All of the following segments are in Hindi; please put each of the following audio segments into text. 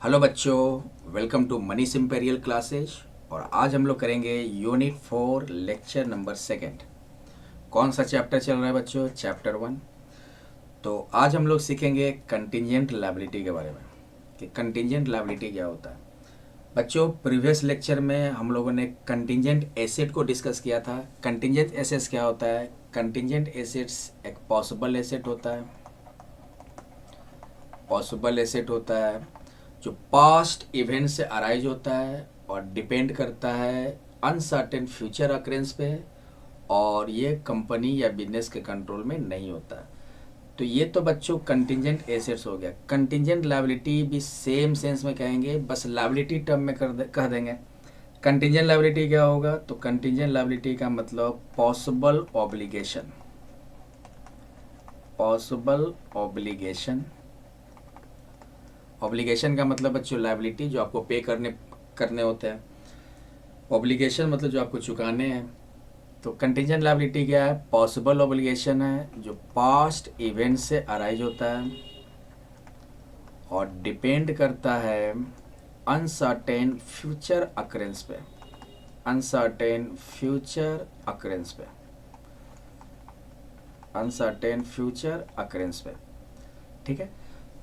हेलो बच्चों, welcome to Manish imperial classes. और आज हम लोग करेंगे यूनिट 4 लेक्चर नंबर सेकंड। कौन सा चैप्टर चल रहा है बच्चों? चैप्टर 1। तो आज हम लोग सीखेंगे कंटिंजेंट लायबिलिटी के बारे में कि कंटिंजेंट लायबिलिटी क्या होता है। बच्चों, प्रीवियस लेक्चर में हम लोगों ने कंटिंजेंट एसेट को डिस्कस किया था। कंटिंजेंट एसेट्स क्या होता है? कंटिंजेंट एसेट्स एक पॉसिबल एसेट होता है। पॉसिबल एसेट होता है जो पास्ट इवेंट से अराइज होता है और डिपेंड करता है अनसर्टेन फ्यूचर अक्रेंस पे, और ये कंपनी या बिजनेस के कंट्रोल में नहीं होता। तो ये तो बच्चों कंटिंजेंट एसेट्स हो गया। कंटिंजेंट लायबिलिटी भी सेम सेंस में कहेंगे, बस लायबिलिटी टर्म में कह देंगे। कंटिंजेंट लायबिलिटी क्या होगा? तो कंटिंजेंट लायबिलिटी का मतलब possible obligation. Possible obligation. Obligation का मतलब बच्चों लायबिलिटी जो आपको पे करने करने होते हैं। ऑब्लिगेशन मतलब जो आपको चुकाने हैं। तो कंटिंजेंट लायबिलिटी क्या है? पॉसिबल ऑब्लिगेशन है जो पास्ट इवेंट से अराइज होता है और डिपेंड करता है अनसर्टेन फ्यूचर अक्रेंस पे। अनसर्टेन फ्यूचर अक्रेंस पे। अनसर्टेन फ्यूचर अक्रेंस पे। ठीक है।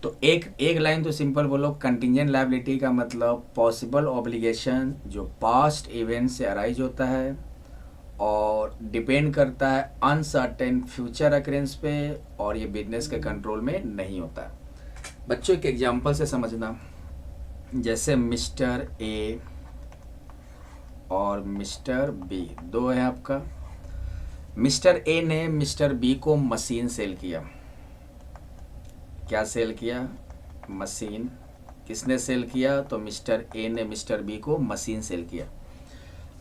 तो एक एक लाइन तो सिंपल बोलो, कंटिंजेंट लायबिलिटी का मतलब पॉसिबल ऑब्लिगेशन जो पास्ट इवेंट से अराइज होता है और डिपेंड करता है अनसर्टेन फ्यूचर अक्रेंस पे, और ये बिजनेस के कंट्रोल में नहीं होता है। बच्चों एक एग्जांपल से समझना, जैसे मिस्टर ए और मिस्टर बी दो है आपका। मिस्टर ए ने मिस्टर बी को मशीन सेल किया। क्या सेल किया? मशीन। किसने सेल किया? तो मिस्टर ए ने मिस्टर बी को मशीन सेल किया।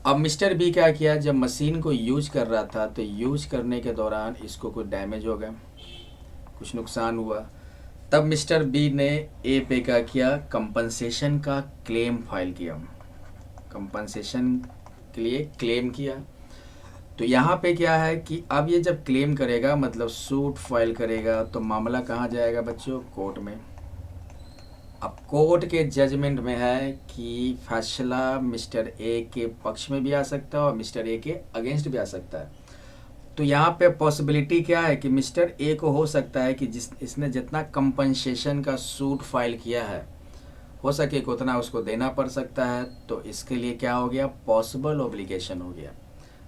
अब मिस्टर बी क्या किया? जब मशीन को यूज कर रहा था तो यूज करने के दौरान इसको कुछ डैमेज हो गया, कुछ नुकसान हुआ। तब मिस्टर बी ने ए पे क्या किया? कंपनसेशन का क्लेम फाइल किया। कंपनसेशन के लिए क्लेम किया। तो यहाँ पे क्या है कि अब ये जब क्लेम करेगा मतलब सूट फाइल करेगा, तो मामला कहाँ जाएगा बच्चों? कोर्ट में। अब कोर्ट के जजमेंट में है कि फैसला मिस्टर ए के पक्ष में भी आ सकता है और मिस्टर ए के अगेंस्ट भी आ सकता है। तो यहाँ पे पॉसिबिलिटी क्या है कि मिस्टर ए को हो सकता है कि जिस इसने जितना कंपनसेशन का सूट फाइल किया है हो सके कि उतना उसको देना पड़ सकता है। तो इसके लिए क्या हो गया? पॉसिबल ऑब्लिगेशन हो गया।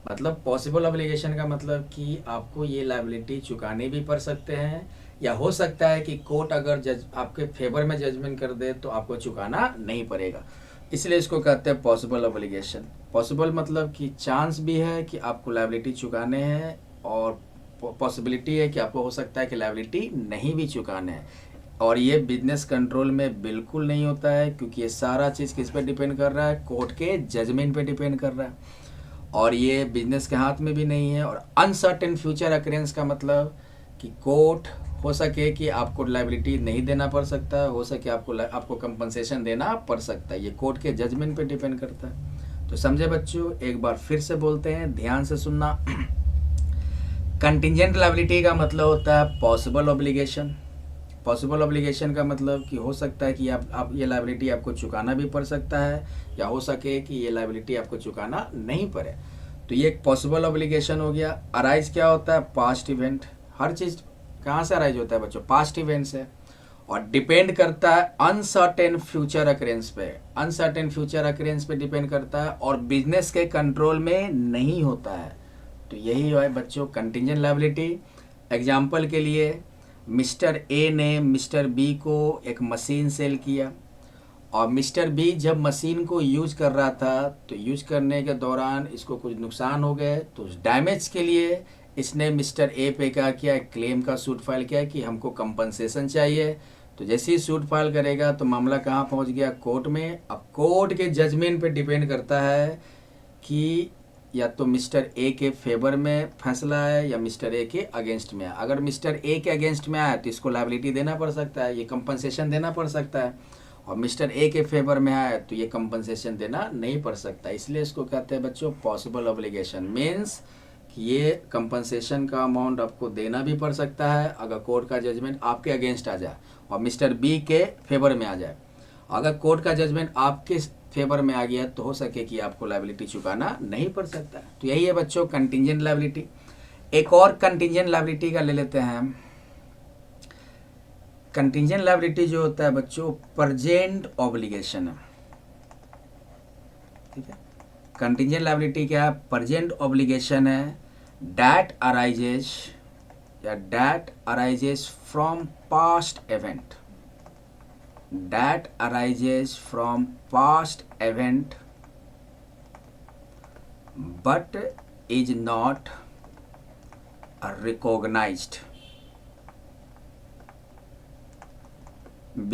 मतलब पॉसिबल ऑब्लिगेशन का मतलब कि आपको ये लायबिलिटी चुकाने भी पड़ सकते हैं, या हो सकता है कि कोर्ट अगर जज आपके फेवर में जजमेंट कर दे तो आपको चुकाना नहीं पड़ेगा। इसलिए इसको कहते हैं पॉसिबल ऑब्लिगेशन। पॉसिबल मतलब कि चांस भी है कि आपको लायबिलिटी चुकाने हैं, और पॉसिबिलिटी है कि आपको हो सकता है कि लायबिलिटी नहीं भी चुकाने हैं। और ये बिजनेस कंट्रोल में बिल्कुल नहीं होता है, क्योंकि ये सारा चीज़ किस पे डिपेंड कर रहा है? कोर्ट के जजमेंट पे डिपेंड कर रहा है, और ये बिजनेस के हाथ में भी नहीं है। और अनसर्टेन फ्यूचर अक्रेंस का मतलब कि कोर्ट हो सके कि आपको लायबिलिटी नहीं देना पड़ सकता है, हो सके आपको कंपनसेशन देना पड़ सकता है। ये कोर्ट के जजमेंट पे डिपेंड करता है। तो समझे बच्चों? एक बार फिर से बोलते हैं, ध्यान से सुनना। कंटिंजेंट लायबिलिटी का मतलब होता है पॉसिबल ऑब्लिगेशन। पॉसिबल ऑब्लिगेशन का मतलब कि हो सकता है कि आप ये लायबिलिटी आपको चुकाना भी पड़ सकता है, या हो सके कि ये लायबिलिटी आपको चुकाना नहीं पड़े। तो ये एक पॉसिबल ऑब्लिगेशन हो गया। अराइज क्या होता है? Past event. हर चीज़ कहाँ से अराइज होता है बच्चों? पास्ट इवेंट से। और डिपेंड करता है अनसर्टेन फ्यूचर अक्रेंस पे। अनसर्टेन फ्यूचर अक्रेंस पे डिपेंड करता है और बिजनेस के कंट्रोल में नहीं होता है। तो यही है बच्चों कंटिंजेंट लायबिलिटी। एग्जाम्पल के लिए, मिस्टर ए ने मिस्टर बी को एक मशीन सेल किया, और मिस्टर बी जब मशीन को यूज कर रहा था तो यूज करने के दौरान इसको कुछ नुकसान हो गए। तो उस डैमेज के लिए इसने मिस्टर ए पे क्या किया? क्लेम का सूट फाइल किया कि हमको कंपनसेशन चाहिए। तो जैसे ही सूट फाइल करेगा तो मामला कहाँ पहुँच गया? कोर्ट में। अब कोर्ट के जजमेंट पे डिपेंड करता है कि या तो मिस्टर ए के फेवर में फैसला है या मिस्टर ए के अगेंस्ट में है। अगर मिस्टर ए के अगेंस्ट में आया तो इसको लायबिलिटी देना पड़ सकता है, ये कंपनसेशन देना पड़ सकता है। और मिस्टर ए के फेवर में आया तो ये कंपनसेशन देना नहीं पड़ सकता। इसलिए इसको कहते हैं बच्चों पॉसिबल ऑब्लिगेशन। मीन्स कि ये कंपनसेशन का अमाउंट आपको देना भी पड़ सकता है अगर कोर्ट का जजमेंट आपके अगेंस्ट आ जाए और मिस्टर बी के फेवर में आ जाए। अगर कोर्ट का जजमेंट आपके फेवर में आ गया तो हो सके कि आपको लायबिलिटी चुकाना नहीं पड़ सकता। तो यही है बच्चों कंटिंजेंट लायबिलिटी। एक और कंटिंजेंट लायबिलिटी का ले लेते हैं हम। कंटिंजेंट लायबिलिटी जो होता है बच्चों प्रेजेंट ऑब्लिगेशन है, ठीक है। कंटिंजेंट लायबिलिटी क्या है? प्रेजेंट ऑब्लिगेशन है that arises from past event, that arises from past event but is not recognized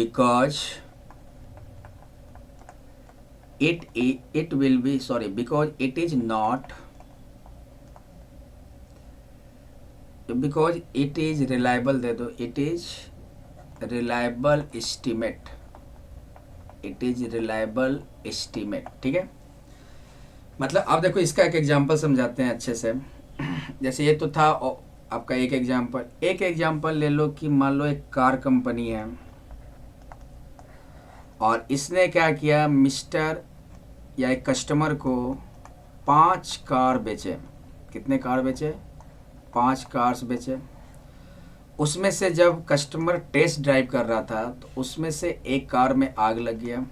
because it will be because it is not, because it is reliable, दे दो, it is reliable estimate, it is reliable estimate, ठीक है। मतलब अब देखो इसका एक एग्जांपल समझाते हैं अच्छे से। जैसे ये तो था आपका एक एग्जांपल ले लो कि मान लो एक कार कंपनी है और इसने क्या किया, मिस्टर या एक कस्टमर को 5 कार बेचे। कितने कार बेचे? 5 कार्स बेचे। उसमें से जब कस्टमर टेस्ट ड्राइव कर रहा था तो उसमें से एक कार में आग लग गया।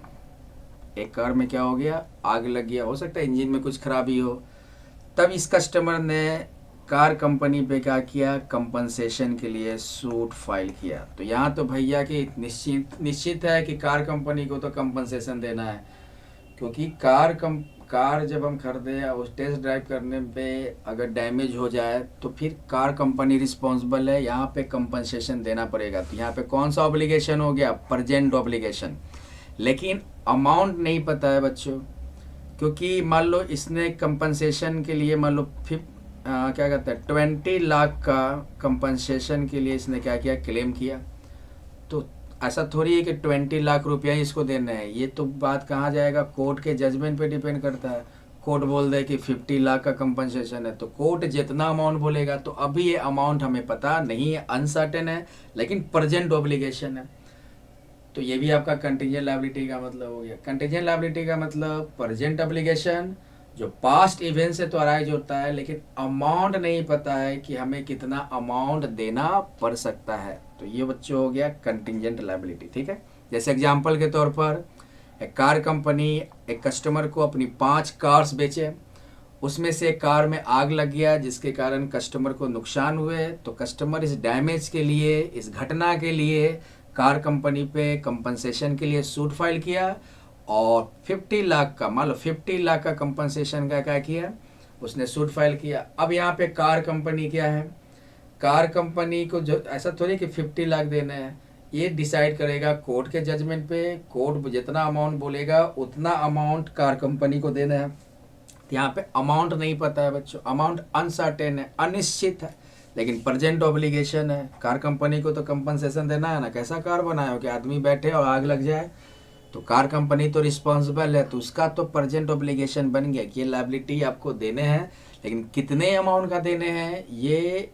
एक कार में क्या हो गया? आग लग गया। हो सकता है इंजन में कुछ खराबी हो। तब इस कस्टमर ने कार कंपनी पे क्या किया? कंपनसेशन के लिए सूट फाइल किया। तो यहाँ तो भैया कि निश्चित है कि कार कंपनी को तो कंपनसेशन देना है, क्योंकि कार जब हम खरीदे या उस टेस्ट ड्राइव करने पे अगर डैमेज हो जाए तो फिर कार कंपनी रिस्पॉन्सिबल है, यहाँ पे कंपनसेशन देना पड़ेगा। तो यहाँ पे कौन सा ऑब्लिगेशन हो गया? Present obligation. लेकिन अमाउंट नहीं पता है बच्चों, क्योंकि मान लो इसने कंपनसेशन के लिए मान लो क्या कहते हैं 20 लाख का कंपनसेशन के लिए इसने क्या किया? क्लेम किया। तो ऐसा थोड़ी है कि 20 लाख रुपया ही इसको देना है। ये तो बात कहाँ जाएगा? कोर्ट के जजमेंट पे डिपेंड करता है। कोर्ट बोल दे कि 50 लाख का कंपनसेशन है तो कोर्ट जितना अमाउंट बोलेगा। तो अभी ये अमाउंट हमें पता नहीं है, अनसर्टेन है, लेकिन प्रेजेंट ऑब्लिगेशन है। तो ये भी आपका कंटिंजेंट लायबिलिटी का मतलब हो गया। कंटिंजेंट लायबिलिटी का मतलब प्रेजेंट ऑब्लिगेशन जो पास्ट इवेंट से तो अराइज होता है, लेकिन अमाउंट नहीं पता है कि हमें कितना अमाउंट देना पड़ सकता है। तो ये बच्चों हो गया कंटिंजेंट लायबिलिटी, ठीक है। जैसे एग्जांपल के तौर पर एक कार कंपनी एक कस्टमर को अपनी 5 कार्स बेचे। उसमें से एक कार में आग लग गया जिसके कारण कस्टमर को नुकसान हुए। तो कस्टमर इस डैमेज के लिए, इस घटना के लिए कार कंपनी पे कंपनसेशन के लिए सूट फाइल किया और 50 लाख का, मान लो 50 लाख का कंपनसेशन का क्या किया? उसने सूट फाइल किया। अब यहाँ पे कार कंपनी क्या है? कार कंपनी को जो ऐसा थोड़ी कि 50 लाख देना है, ये डिसाइड करेगा कोर्ट के जजमेंट पे। कोर्ट जितना अमाउंट बोलेगा उतना अमाउंट कार कंपनी को देना है। यहाँ पे अमाउंट नहीं पता है बच्चों, अमाउंट अनसर्टेन है, अनिश्चित है। लेकिन प्रेजेंट ऑब्लिगेशन है, कार कंपनी को तो कंपनसेशन देना है ना। कैसा कार बनाया हो कि आदमी बैठे और आग लग जाए, तो कार कंपनी तो रिस्पॉन्सिबल है, तो उसका तो प्रेजेंट ऑब्लिगेशन बन गया कि ये लायबिलिटी आपको देने हैं। लेकिन कितने अमाउंट का देने हैं, ये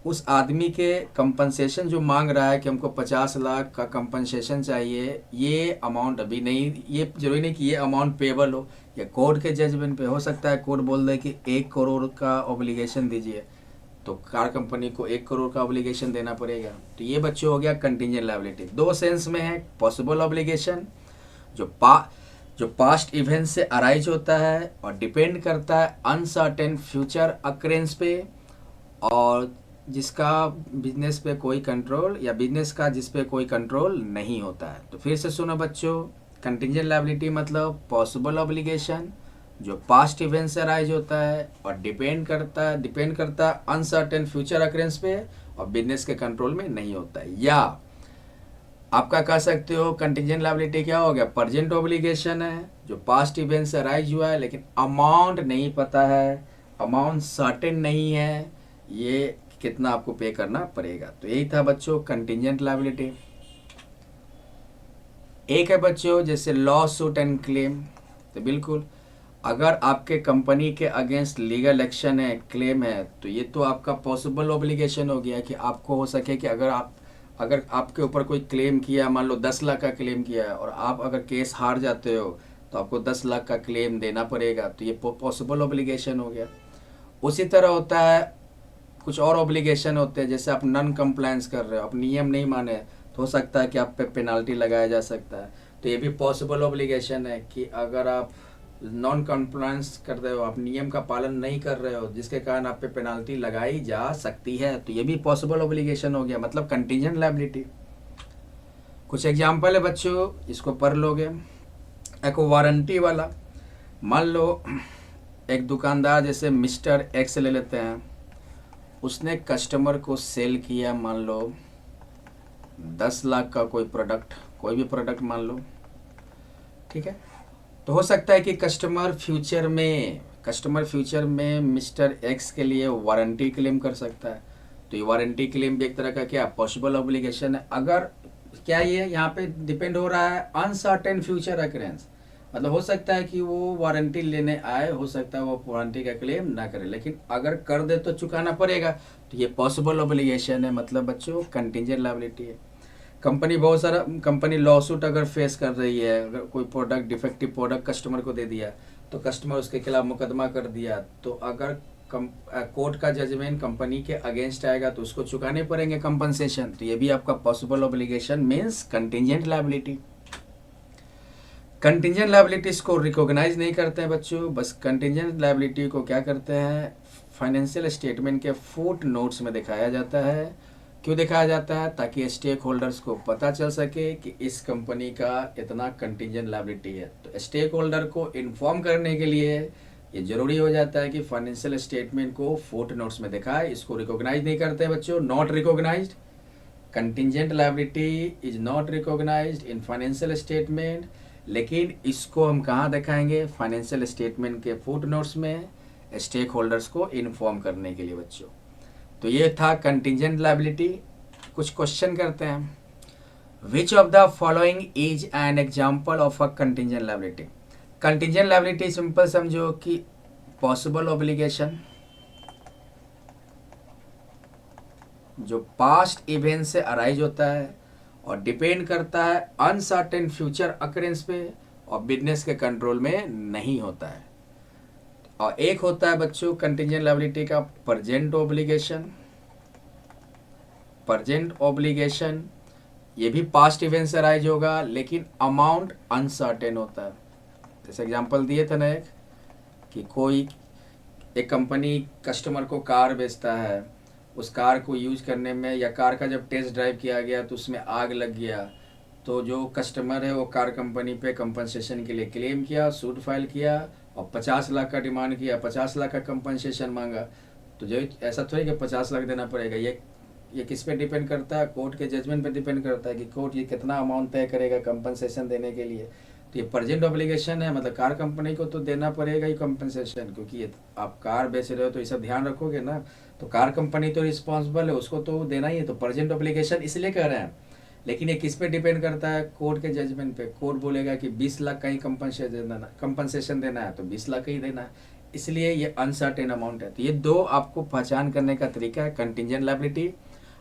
उस आदमी के कंपनसेशन जो मांग रहा है कि हमको 50 लाख का कंपनसेशन चाहिए, ये अमाउंट अभी नहीं, ये जरूरी नहीं कि ये अमाउंट पेबल हो। या कोर्ट के जजमेंट पे हो सकता है कोर्ट बोल दे कि 1 करोड़ का ऑब्लिगेशन दीजिए, तो कार कंपनी को 1 करोड़ का ऑब्लिगेशन देना पड़ेगा। तो ये बच्चों हो गया कंटिंजेंट लायबिलिटी। 2 सेंस में है। पॉसिबल ऑब्लिगेशन जो पास्ट इवेंट से अराइज होता है और डिपेंड करता है अनसर्टेन फ्यूचर अक्रेंस पे, और जिसका बिजनेस पे कोई कंट्रोल, या बिजनेस का जिस पे कोई कंट्रोल नहीं होता है। तो फिर से सुनो बच्चों, कंटिंजेंट लायबिलिटी मतलब पॉसिबल ऑब्लिगेशन जो पास्ट इवेंट से अराइज होता है और डिपेंड करता है अनसर्टेन फ्यूचर अक्रेंस पे और बिजनेस के कंट्रोल में नहीं होता है। या आपका कह सकते हो कंटिंजेंट लायबिलिटी क्या हो गया? प्रेजेंट ऑब्लिगेशन है जो पास्ट इवेंट से अराइज हुआ है, लेकिन अमाउंट नहीं पता है, अमाउंट सर्टेन नहीं है, ये कितना आपको पे करना पड़ेगा। तो यही था बच्चों कंटिंजेंट लायबिलिटी। एक है बच्चों जैसे लॉ सूट एंड क्लेम। तो बिल्कुल अगर आपके कंपनी के अगेंस्ट लीगल एक्शन है, क्लेम है, तो ये तो आपका पॉसिबल ऑब्लिगेशन हो गया कि आपको हो सके कि अगर अगर आपके ऊपर कोई क्लेम किया, मान लो 10 लाख का क्लेम किया है और आप अगर केस हार जाते हो तो आपको 10 लाख का क्लेम देना पड़ेगा, तो ये पॉसिबल ऑब्लिगेशन हो गया। उसी तरह होता है कुछ और ऑब्लिगेशन होते हैं, जैसे आप नॉन कंप्लायंस कर रहे हो, आप नियम नहीं माने, तो हो सकता है कि आप पे पेनाल्टी लगाया जा सकता है। तो ये भी पॉसिबल ऑब्लिगेशन है कि अगर आप नॉन कंप्लायंस कर रहे हो, आप नियम का पालन नहीं कर रहे हो, जिसके कारण आप पे पेनाल्टी लगाई जा सकती है, तो ये भी पॉसिबल ऑब्लिगेशन हो गया, मतलब कंटीजेंट लायबिलिटी। कुछ एग्जाम्पल है बच्चों, इसको पढ़ लोगे। एक वारंटी वाला, मान लो एक दुकानदार जैसे मिस्टर एक्स ले लेते हैं, उसने कस्टमर को सेल किया मान लो 10 लाख का कोई प्रोडक्ट, कोई भी प्रोडक्ट मान लो, ठीक है। तो हो सकता है कि कस्टमर फ्यूचर में मिस्टर एक्स के लिए वारंटी क्लेम कर सकता है। तो ये वारंटी क्लेम भी एक तरह का क्या पॉसिबल ऑब्लिगेशन है। अगर क्या ये यहाँ पे डिपेंड हो रहा है अनसर्टेन फ्यूचर अकरेंस, मतलब हो सकता है कि वो वारंटी लेने आए, हो सकता है वो वारंटी का क्लेम ना करे, लेकिन अगर कर दे तो चुकाना पड़ेगा। तो ये पॉसिबल ऑब्लिगेशन है, मतलब बच्चों कंटीजेंट लायबिलिटी है। कंपनी लॉसूट अगर फेस कर रही है, अगर कोई प्रोडक्ट डिफेक्टिव प्रोडक्ट कस्टमर को दे दिया तो कस्टमर उसके खिलाफ मुकदमा कर दिया, तो अगर कोर्ट का जजमेंट कंपनी के अगेंस्ट आएगा तो उसको चुकाने पड़ेंगे कंपनसेशन। तो ये भी आपका possible obligation means contingent liability. Contingent liabilities को रिकॉग्नाइज नहीं करते हैं बच्चों, बस कंटीजेंट लायबिलिटी को क्या करते हैं फाइनेंशियल स्टेटमेंट के फुट नोट्स में दिखाया जाता है। क्यों दिखाया जाता है? ताकि स्टेक होल्डर्स को पता चल सके कि इस कंपनी का इतना कंटीजेंट लायबिलिटी है। तो स्टेक होल्डर को इन्फॉर्म करने के लिए ये जरूरी हो जाता है कि फाइनेंशियल स्टेटमेंट को फुट नोट्स में दिखाए। इसको रिकॉग्नाइज नहीं करते बच्चों, not recognised. Contingent liability is not recognised in financial statement, लेकिन इसको हम कहाँ दिखाएंगे? फाइनेंशियल स्टेटमेंट के फुट नोट्स में स्टेक होल्डर्स को इन्फॉर्म करने के लिए बच्चों। तो ये था कंटीजेंट लायबिलिटी। कुछ क्वेश्चन करते हैं। Which of the following is an example of a contingent liability? Contingent liability simple समझो कि पॉसिबल ऑब्लिगेशन जो पास्ट इवेंट से अराइज होता है और डिपेंड करता है अनसर्टेन फ्यूचर अकरेंस पे और बिजनेस के कंट्रोल में नहीं होता है। और एक होता है बच्चों कंटीजेंट लायबिलिटी का प्रेजेंट ऑब्लिगेशन। प्रेजेंट ऑब्लिगेशन ये भी पास्ट इवेंट से अराइज होगा, लेकिन अमाउंट अनसर्टेन होता है। जैसे एग्जांपल दिए थे ना कि कोई एक कंपनी कस्टमर को कार बेचता है, उस कार को यूज करने में या कार का जब टेस्ट ड्राइव किया गया तो उसमें आग लग गया, तो जो कस्टमर है वो कार कंपनी पे कंपनसेशन के लिए क्लेम किया, सूट फाइल किया और 50 लाख का डिमांड किया, 50 लाख का कंपनसेशन मांगा। तो जो ऐसा थोड़ी कि 50 लाख देना पड़ेगा, ये किस पे डिपेंड करता है? कोर्ट के जजमेंट पे डिपेंड करता है कि कोर्ट ये कितना अमाउंट तय करेगा कंपनसेशन देने के लिए। तो ये प्रेजेंट ऑब्लिगेशन है, मतलब कार कंपनी को तो देना पड़ेगा ही कंपनसेशन, क्योंकि ये आप कार बेच रहे हो तो ये सब ध्यान रखोगे ना। तो कार कंपनी तो रिस्पॉन्सिबल है, उसको तो देना ही है। तो प्रेजेंट ऑब्लिगेशन इसलिए कह रहे हैं, लेकिन ये किस पे डिपेंड करता है? कोर्ट के जजमेंट पे। कोर्ट बोलेगा कि 20 लाख का ही कंपनसेशन देना है तो 20 लाख का ही देना है, इसलिए ये अनसर्टेन अमाउंट है। तो ये दो आपको पहचान करने का तरीका है कंटीजेंट लायबिलिटी।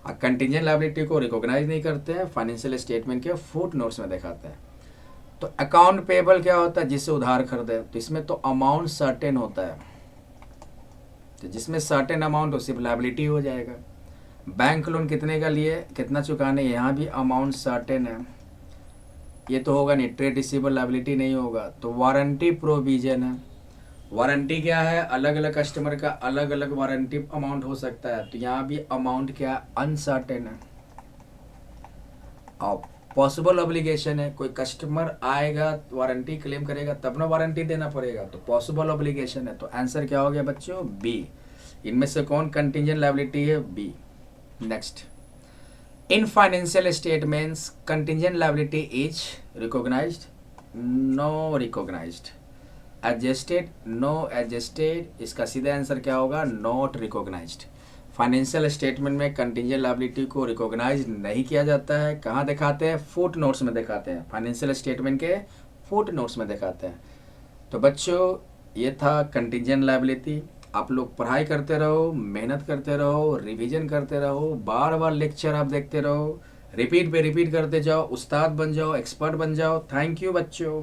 और कंटीजेंट लायबिलिटी को रिकॉग्नाइज नहीं करते हैं, फाइनेंशियल स्टेटमेंट के फुट नोट्स में दिखाते हैं। तो अकाउंट पेबल क्या होता है? जिससे उधार खरीदे, तो इसमें तो अमाउंट सर्टेन होता है, तो जिसमें सर्टेन अमाउंट हो सिर्फ लायबिलिटी हो जाएगा। बैंक लोन कितने का लिए, कितना चुकाने, यहाँ भी अमाउंट सर्टेन है, ये तो होगा नहीं, ट्रेड रिसीवेबल लायबिलिटी नहीं होगा। तो वारंटी प्रोविजन है, वारंटी क्या है? अलग अलग कस्टमर का अलग अलग वारंटी अमाउंट हो सकता है, तो यहाँ भी अमाउंट क्या अनसर्टेन है। और पॉसिबल ऑब्लिगेशन है, कोई कस्टमर आएगा वारंटी क्लेम करेगा तब ना वारंटी देना पड़ेगा, तो पॉसिबल ऑब्लिगेशन है। तो आंसर क्या हो गया बच्चों? बी। इनमें से कौन कंटीजेंट लायबिलिटी है? B. Next, in financial statements contingent liability is recognised, no recognised, adjusted, no adjusted. इसका सीधा आंसर क्या होगा? Not recognised. फाइनेंशियल स्टेटमेंट में कंटीजेंट लायबिलिटी को रिकॉग्नाइज नहीं किया जाता है। कहाँ दिखाते हैं? फुट नोट्स में दिखाते हैं, फाइनेंशियल स्टेटमेंट के फुट नोट्स में दिखाते हैं। तो बच्चों ये था कंटीजेंट लायबिलिटी। आप लोग पढ़ाई करते रहो, मेहनत करते रहो, रिवीजन करते रहो, बार बार लेक्चर आप देखते रहो, रिपीट पे रिपीट करते जाओ, उस्ताद बन जाओ, एक्सपर्ट बन जाओ। थैंक यू बच्चों।